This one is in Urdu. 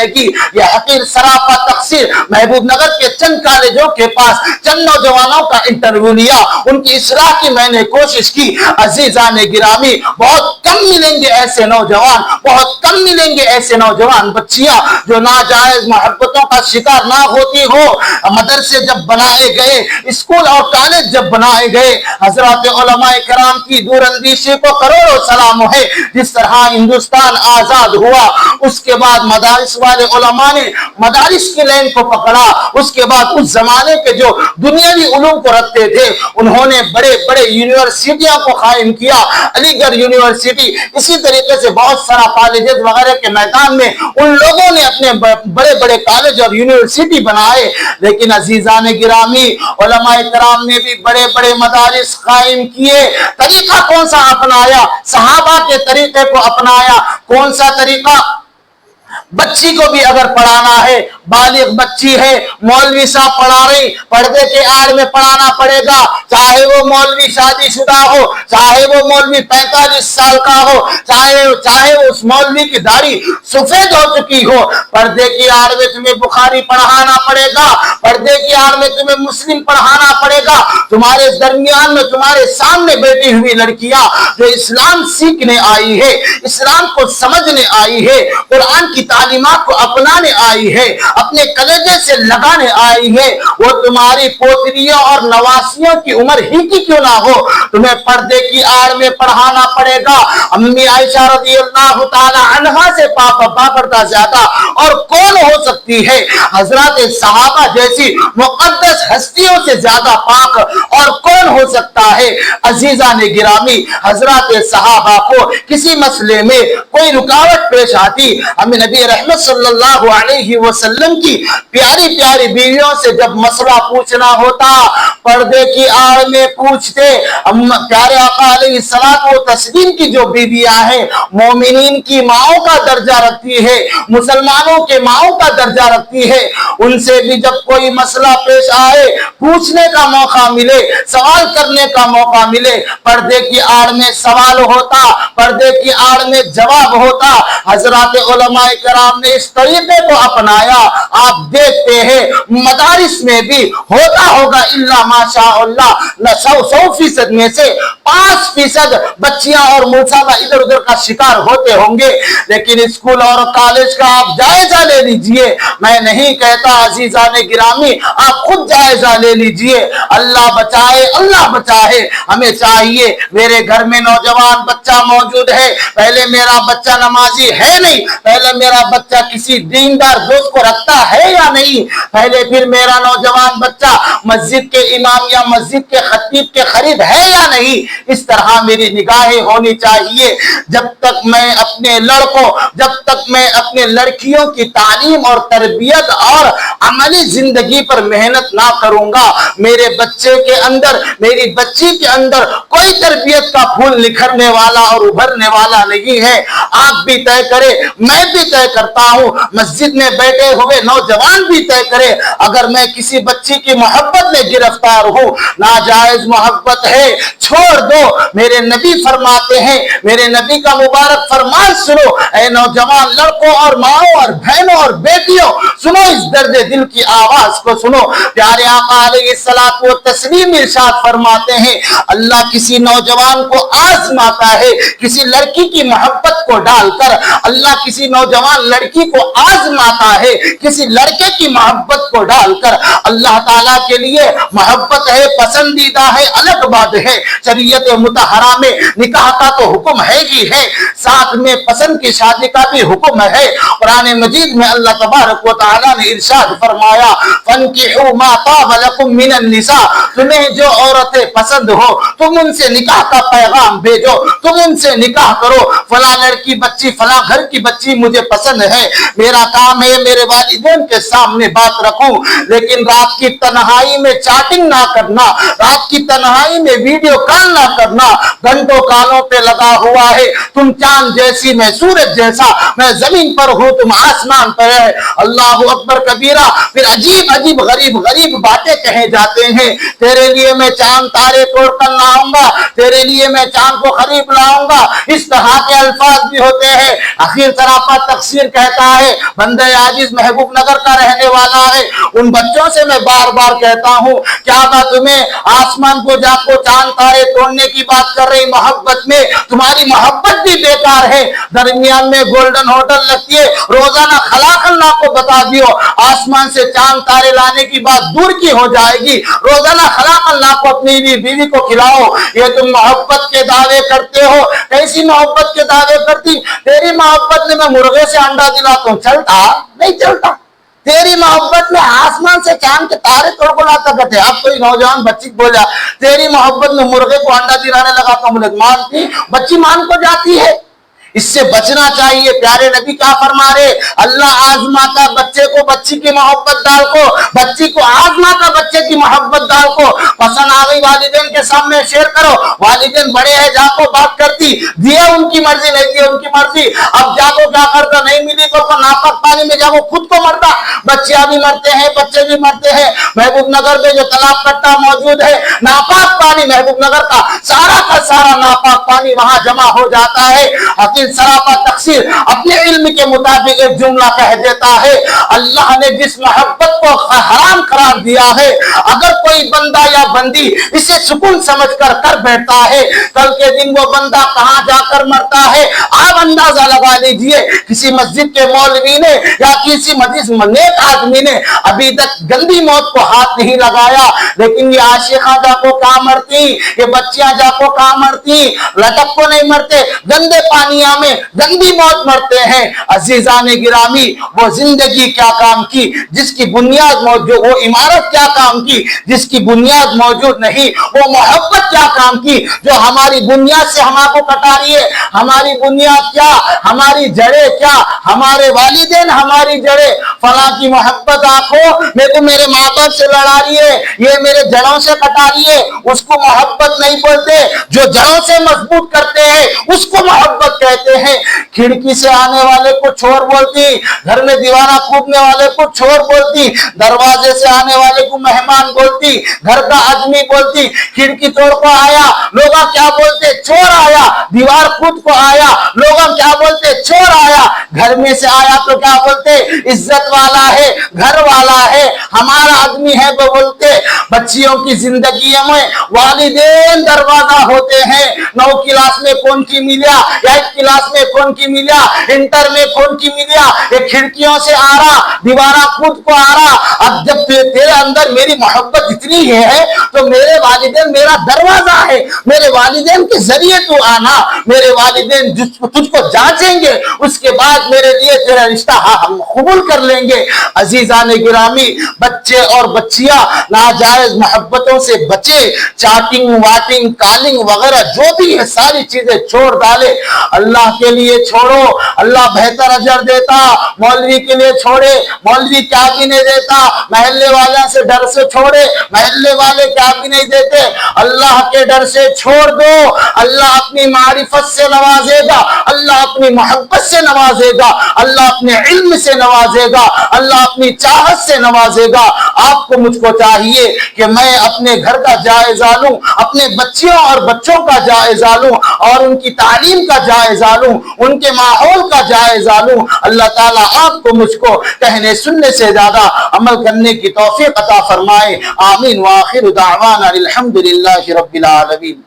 جائے گی. یہ حقیر سراپا تقصیر محبوب نگر کے چند کالجوں کے پاس چند نوجوانوں کا انٹرویو لیا, ان کی اصلاح کی میں نے کوشش کی. عزیزان گرامی, بہت کم ملیں گے ایسے نوجوان, بہت کم ملیں گے ایسے نوجوان بچیاں جو ناجائز محبتوں کا شکار نہ ہوتی ہو. مدرسے جب بنائے گئے, اسکول اور کالج جب بنائے گئے, حضرات علماء کرام کی دور اندیشی کو کروڑوں سلام ہے. جس طرح ہندوستان آزاد ہوا, اس کے بعد مدارس والے علماء نے مدارس کی لین کو پکڑا. اس کے بعد اس زمانے کے جو دنیاوی علوم کو رکھتے تھے, انہوں نے بڑے بڑے یونیورسٹیوں کو قائم کیا. علی گڑھ یونیورسٹی, اسی طریقے سے بہت سارا کالجز وغیرہ کے میدان میں ان لوگوں نے اپنے بڑے بڑے کالج اور یونیورسٹی بنائے. لیکن عزیزان گرامی, علماء کرام نے بھی بڑے بڑے مدارس قائم کیے. طریقہ کون سا اپنایا؟ صحابہ کے طریقے کو اپنایا. کون سا طریقہ؟ بچی کو بھی اگر پڑھانا ہے, بالغ بچی ہے, مولوی صاحب پڑھا رہی, پردے کے آڑ میں پڑھانا پڑے گا. چاہے وہ مولوی شادی شدہ ہو, چاہے وہ مولوی 45 سال کا ہو, چاہے اس مولوی کی داڑھی سفید ہو چکی ہو, پردے کی آڑ میں تمہیں بخاری پڑھانا پڑے گا. پردے کی آڑ میں تمہیں مسلم پڑھانا پڑے گا. تمہارے درمیان میں تمہارے سامنے بیٹھی ہوئی لڑکیاں جو اسلام سیکھنے آئی ہے, اسلام کو سمجھنے آئی ہے, قرآن کی تعلیمات کو اپنانے آئی ہے, اپنے کلیجے سے لگانے آئی ہے, وہ تمہاری پوتریوں اور نواسیوں کی عمر ہی کی کیوں نہ ہو, تمہیں پردے کی آڑ میں پڑھانا پڑے گا. امی عائشہ رضی اللہ تعالی عنہا سے پاپردہ زیادہ اور کون ہو سکتی ہے؟ حضرات صحابہ جیسی مقدس ہستیوں سے زیادہ پاک اور کون ہو سکتا ہے؟ عزیزان گرامی, حضرات صحابہ کو کسی مسئلے میں کوئی رکاوٹ پیش آتی, ہمیں نبی رحمت صلی اللہ علیہ وسلم کی پیاری پیاری بیویوں سے جب مسئلہ پوچھنا ہوتا, پردے کی آڑ میں پوچھتے. پیارے آقا علیہ الصلوۃ والتسلیم کی جو بیویاں ہیں, مومنین کی ماؤں کا درجہ رکھتی ہے, مسلمانوں کے ماؤں کا درجہ رکھتی ہے, ان سے بھی جب کوئی مسئلہ پیش آئے, پوچھنے کا موقع ملے, سوال کرنے کا موقع ملے, پردے کی آڑ میں سوال ہوتا, پردے کی آڑ میں جواب ہوتا. حضرات علماء کرام نے اس طریقے کو اپنایا. آپ دیکھتے ہیں مدارس میں بھی ہوتا ہوگا الا ماشاء اللہ, 100% میں سے 5% بچیاں اور ملزمہ ادھر ادھر کا شکار ہوتے ہوں گے. لیکن اسکول اور کالج کا آپ جائزہ لے لیجئے. میں نہیں کہتا عزیزان گرامی, آپ خود جائزہ لے لیجئے. اللہ بچائے, اللہ بچائے. ہمیں چاہیے, میرے گھر میں نوجوان بچہ موجود ہے, پہلے میرا بچہ نمازی ہے نہیں, پہلے میرا بچہ کسی دیندار دوست کو رکھتا ہے یا نہیں, پہلے پھر میرا نوجوان بچہ مسجد کے امام یا مسجد کے خطیب کے قریب ہے یا نہیں. اس طرح میری نگاہیں ہونی چاہیے. جب تک میں اپنے لڑکوں, جب تک میں اپنے لڑکیوں کی تعلیم اور تربیت اور عملی زندگی پر محنت نہ کروں گا, میرے بچے کے اندر, میری بچی کے اندر کوئی تربیت کا پھول نکھرنے والا اور ابھرنے والا نہیں ہے. آپ بھی طے کرے, میں بھی طے کرتا ہوں, مسجد میں بیٹھے ہوئے نوجوان بھی طے کرے, اگر میں کسی بچی کی محبت میں گرفتار ہوں, ناجائز محبت ہے, چھوڑ دو. میرے نبی فرماتے ہیں, میرے نبی کا مبارک فرمان سنو, اے نوجوان لڑکوں اور ماؤں اور بہنوں اور بیٹیوں, سنو اس درد دل کی آواز کو سنو. پیارے آقا علیہ الصلوۃ والتسلیم ارشاد فرماتے ہیں, اللہ کسی نوجوان کو آزماتا ہے کسی لڑکی کی محبت کو ڈال کر, اللہ کسی نوجوان لڑکی کو آزماتا ہے کسی لڑکے کی محبت کو ڈال کر. اللہ تعالیٰ کے لیے محبت ہے, پسندیدہ ہے, الگ بات ہے. شریعت مطہرہ میں نکاح کا تو حکم ہے ہی ہے, ساتھ میں پسند کی شادی کا بھی حکم ہے. قرآن مجید میں اللہ تبارک و تعالیٰ نے ارشاد فرمایا, فَانْكِحُوا مَا طَابَ لَكُم مِّنَ النِّسَاءِ, تمہیں جو عورتیں پسند ہو تم ان سے نکاح کا پیغام بھیجو, تم ان سے نکاح کرو. فلاں لڑکی بچی, فلاں گھر کی بچی مجھے پسند ہے, میرا کام ہے میرے والدین کے سامنے بات رکھوں, لیکن رات کی تنہائی میں چیٹنگ نہ کرنا, رات کی تنہائی میں ویڈیو کال نہ کرنا. گھنٹوں کانوں پہ لگا ہوا ہے, تم چاند جیسی میں سورج جیسا, میں زمین پر ہوں تم آسمان پر ہے. اللہ اکبر کبیرہ، پھر عجیب عجیب غریب غریب باتیں کہے جاتے ہیں، تیرے لیے میں چاند تارے توڑ کر لاؤں گا، تیرے لیے میں چاند کو خرید لاؤں گا، اس طرح کے الفاظ بھی ہوتے ہیں۔ اخیر سراپا تقصیر کہتا ہے، بندہ عاجز محبوب نگر کا رہنے والا ہے، ان بچوں سے میں بار بار کہتا ہوں، کیا بات تمہیں آسمان کو جا کو چاند تارے توڑنے کی بات کر رہی، محبت میں تمہاری محبت بھی بیکار ہے، درمیان میں گولڈن ہوٹل لگتی ہے، روزانہ خلاق اللہ کو بتا دیو، آسمان سے چاند تارے لانے کی بات دور کی ہو جائے گی، روزانہ خلاق اللہ کو اپنی بیوی کو کھلاؤ۔ یہ تم محبت کے دعوے کرتے ہو، کیسی محبت کے دعوے کرتی؟ تیری محبت میں مرغے سے انڈا دلاتا ہوں، چلتا نہیں چلتا؟ تیری محبت میں آسمان سے چاند کے تارے توڑ کو لاتا کرتے۔ اب کوئی نوجوان بچی بولا تیری محبت میں مرغے کو انڈا دلانے لگاتا ہوں، مانتی بچی مان کو جاتی ہے، اس سے بچنا چاہیے۔ پیارے نبی کیا فرما رہے؟ اللہ آزماتا بچے کو بچی کی محبت ڈال کو، بچی کو آزماتا بچے کی محبت ڈال کو، پسند آ گئی والدین کے سامنے شیئر کرو، والدین بڑے ہیں جا کو بات کرتی، دیے ان کی مرضی، نہیں دیے ان کی مرضی، اب جا کو کیا کرتا، نہیں ملی تو ناپاک پانی میں جا کو خود کو مرتا، بچیاں بھی مرتے ہیں، بچے بھی مرتے ہیں۔ محبوب نگر میں جو تالاب کٹا موجود ہے، ناپاک پانی محبوب نگر کا سارا ناپاک پانی وہاں جمع ہو جاتا ہے۔ سراپا تقصیر اپنے علم کے مطابق ایک جملہ کہہ دیتا ہے، اللہ نے جس محبت کو حرام قرار دیا ہے، اگر کوئی بندہ یا بندی اسے سکون سمجھ کر بیٹھتا ہے، کل کے دن وہ بندہ کہاں جا کر مرتا ہے آپ اندازہ لگا لیجئے۔ کسی مسجد کے مولوی نے یا کسی نیک آدمی نے ابھی تک گندی موت کو ہاتھ نہیں لگایا، لیکن یہ عاشقاں جا کو کہاں مرتی، یہ بچیاں جا کو کہاں مرتی، لٹک کو نہیں مرتے، گندے پانیاں میں گندی موت مرتے ہیں۔ عزیزان گرامی، وہ زندگی کیا کام کی جس کی بنیاد موجود، وہ عمارت کیا کام کی جس کی بنیاد موجود نہیں، وہ محبت کیا کام کی جو ہماری بنیاد سے ہمارے کو کٹا رہی ہے۔ ہماری بنیاد کیا، ہماری جڑیں کیا، ہمارے والدین ہماری جڑیں، فلاں کی محبت آنکھوں میں تو میرے ماں باپ سے لڑا رہی ہے، یہ میرے جڑوں سے کٹا رہی ہے، اس کو محبت نہیں بولتے، جو جڑوں سے مضبوط کرتے ہیں اس کو محبت کہتے ہیں۔ کھڑکی سے آنے والے کو چور بولتی، گھر میں دیوارہ کودنے والے کو چور بولتی، دروازے سے آنے والے کو مہمان بولتی، گھر کا آدمی بولتی۔ کھڑکی توڑ کو آیا، لوگ کیا بولتے؟ چور آیا۔ دیوار کود کو آیا، لوگ کیا بولتے؟ چور آیا۔ گھر میں سے آیا تو کیا بولتے؟ عزت والا ہے، گھر والا ہے، ہمارا آدمی ہے وہ بولتے۔ بچیوں کی زندگی میں والدین دروازہ ہوتے ہیں۔ 9 کلاس میں کون کی ملیا، 8 کلاس میں کون کی ملیا، انٹر میں کون کی ملیا، یہ کھڑکیوں سے آ رہا، دیوارہ کود کو آ رہا۔ اب جب تیرے اندر میری محبت اتنی ہے تو میرے والدین میرا دروازہ ہے، میرے والدین کے ذریعے تو آنا، میرے والدین تجھ کو جانچیں گے، اس کے بعد میرے لیے تیرا رشتہ ہم قبول کر لیں گے۔ عزیزان گرامی، بچے اور بچیاں ناجائز محبتوں سے بچے، چاٹنگ واٹنگ کالنگ وغیرہ جو بھی ہے ساری چیزیں چھوڑ ڈالے، اللہ کے لیے چھوڑو، اللہ بہتر اجر دیتا۔ مولوی کے لیے چھوڑے، مولوی کیا بھی نہیں دیتا، محلے والوں سے ڈر سے چھوڑے، محلے والے کیا بھی نہیں دیتے، اللہ کے ڈر سے چھوڑ دو، اللہ اپنی معرفت سے نوازے گا، اللہ اپنی محبت سے نوازے گا، اللہ اپنے علم سے نوازے گا، اللہ اپنی چاہت سے نوازے گا۔ آپ کو مجھ کو چاہیے کہ میں اپنے گھر کا جائزہ لوں، اپنے بچیوں اور بچوں کا جائزہ لوں، اور ان کی تعلیم کا جائزہ لوں، ان کے ماحول کا جائزہ لوں۔ اللہ تعالیٰ آپ کو مجھ کو کہنے سننے سے زیادہ عمل کرنے کی توفیق عطا فرمائے۔ آمین۔ وآخر دعوانا الحمدللہ رب العالمین۔